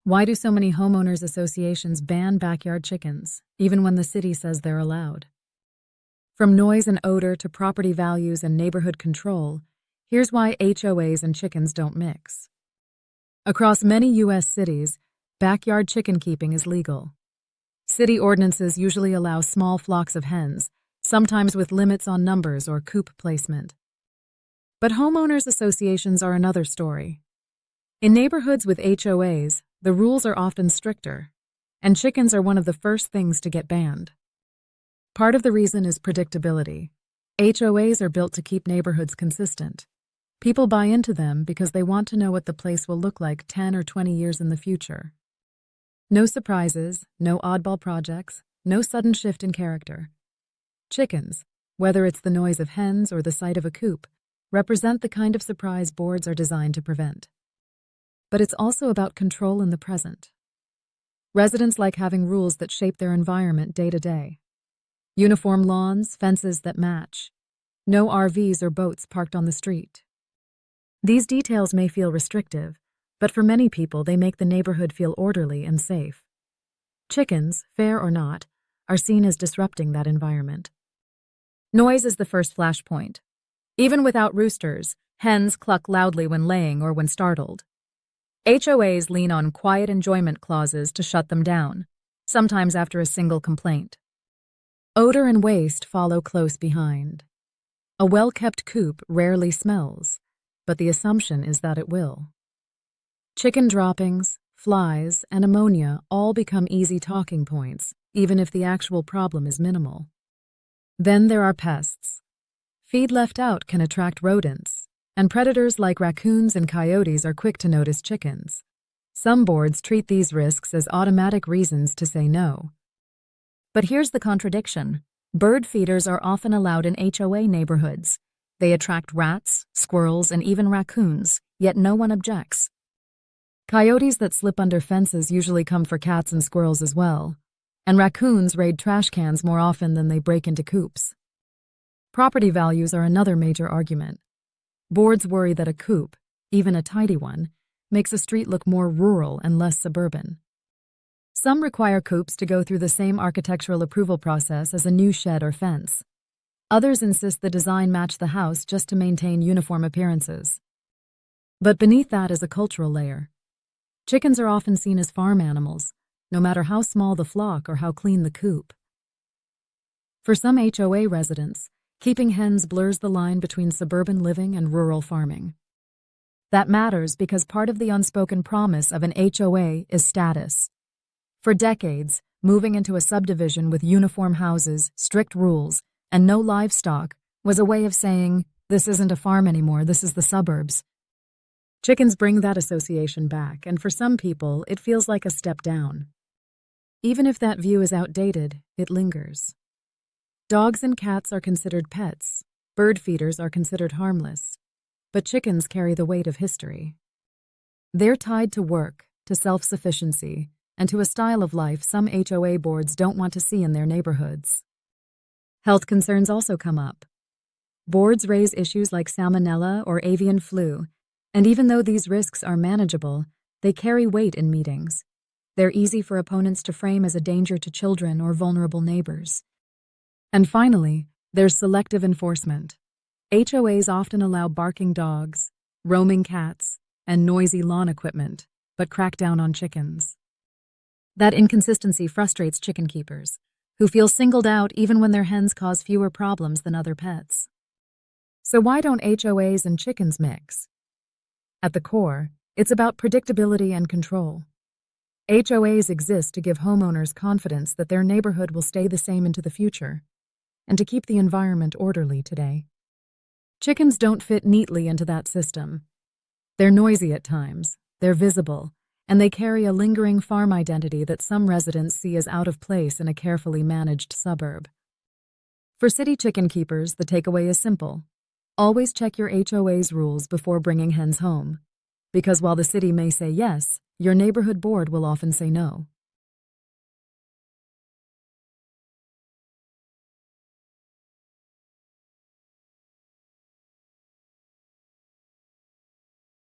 Why do so many homeowners associations ban backyard chickens, even when the city says they're allowed? From noise and odor to property values and neighborhood control, here's why HOAs and chickens don't mix. Across many U.S. cities, backyard chicken keeping is legal. City ordinances usually allow small flocks of hens, sometimes with limits on numbers or coop placement. But homeowners associations are another story. In neighborhoods with HOAs, the rules are often stricter, and chickens are one of the first things to get banned. Part of the reason is predictability. HOAs are built to keep neighborhoods consistent. People buy into them because they want to know what the place will look like 10 or 20 years in the future. No surprises, no oddball projects, no sudden shift in character. Chickens, whether it's the noise of hens or the sight of a coop, represent the kind of surprise boards are designed to prevent. But it's also about control in the present. Residents like having rules that shape their environment day to day. Uniform lawns, fences that match. No RVs or boats parked on the street. These details may feel restrictive, but for many people they make the neighborhood feel orderly and safe. Chickens, fair or not, are seen as disrupting that environment. Noise is the first flashpoint. Even without roosters, hens cluck loudly when laying or when startled. HOAs lean on quiet enjoyment clauses to shut them down, sometimes after a single complaint. Odor and waste follow close behind. A well-kept coop rarely smells, but the assumption is that it will. Chicken droppings, flies, and ammonia all become easy talking points, even if the actual problem is minimal. Then there are pests. Feed left out can attract rodents, and predators like raccoons and coyotes are quick to notice chickens. Some boards treat these risks as automatic reasons to say no. But here's the contradiction. Bird feeders are often allowed in HOA neighborhoods. They attract rats, squirrels, and even raccoons, yet no one objects. Coyotes that slip under fences usually come for cats and squirrels as well, and raccoons raid trash cans more often than they break into coops. Property values are another major argument. Boards worry that a coop, even a tidy one, makes a street look more rural and less suburban. Some require coops to go through the same architectural approval process as a new shed or fence. Others insist the design match the house just to maintain uniform appearances. But beneath that is a cultural layer. Chickens are often seen as farm animals, no matter how small the flock or how clean the coop. For some HOA residents, keeping hens blurs the line between suburban living and rural farming. That matters because part of the unspoken promise of an HOA is status. For decades, moving into a subdivision with uniform houses, strict rules, and no livestock was a way of saying, this isn't a farm anymore, this is the suburbs. Chickens bring that association back, and for some people, it feels like a step down. Even if that view is outdated, it lingers. Dogs and cats are considered pets, bird feeders are considered harmless, but chickens carry the weight of history. They're tied to work, to self-sufficiency, and to a style of life some HOA boards don't want to see in their neighborhoods. Health concerns also come up. Boards raise issues like salmonella or avian flu, and even though these risks are manageable, they carry weight in meetings. They're easy for opponents to frame as a danger to children or vulnerable neighbors. And finally, there's selective enforcement. HOAs often allow barking dogs, roaming cats, and noisy lawn equipment, but crack down on chickens. That inconsistency frustrates chicken keepers, who feel singled out even when their hens cause fewer problems than other pets. So why don't HOAs and chickens mix? At the core, it's about predictability and control. HOAs exist to give homeowners confidence that their neighborhood will stay the same into the future, and to keep the environment orderly today. Chickens don't fit neatly into that system. They're noisy at times, they're visible, and they carry a lingering farm identity that some residents see as out of place in a carefully managed suburb. For city chicken keepers, the takeaway is simple. Always check your HOA's rules before bringing hens home, because while the city may say yes, your neighborhood board will often say no.